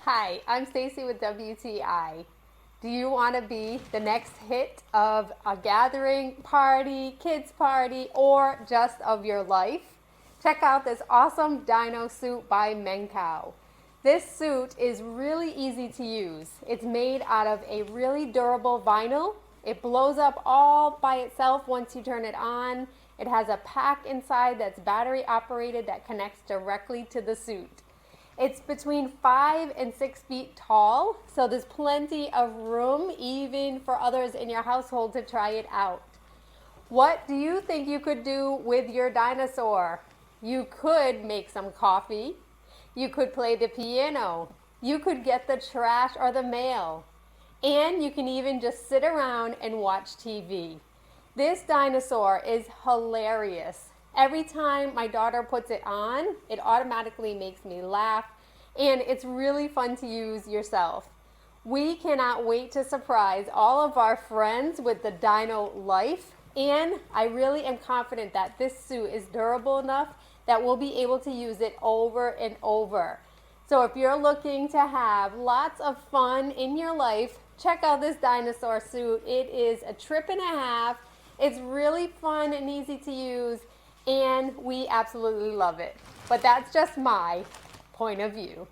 Hi, I'm Stacy with WTI. Do you want to be the next hit of a gathering, party, kids party, or just of your life? Check out this awesome dino suit by Mencow. This suit is really easy to use. It's made out of a really durable vinyl. It blows up all by itself once you turn it on. It has a pack inside that's battery operated that connects directly to the suit. It's between 5 and 6 feet tall, so there's plenty of room even for others in your household to try it out. What do you think you could do with your dinosaur? You could make some coffee. You could play the piano. You could get the trash or the mail. And you can even just sit around and watch TV. This dinosaur is hilarious. Every time my daughter puts it on, it automatically makes me laugh, and it's really fun to use yourself. We cannot wait to surprise all of our friends with the dino life, and I really am confident that this suit is durable enough that we'll be able to use it over and over. So if you're looking to have lots of fun in your life, check out this dinosaur suit. It is a trip and a half. It's really fun and easy to use, and we absolutely love it. But that's just my point of view.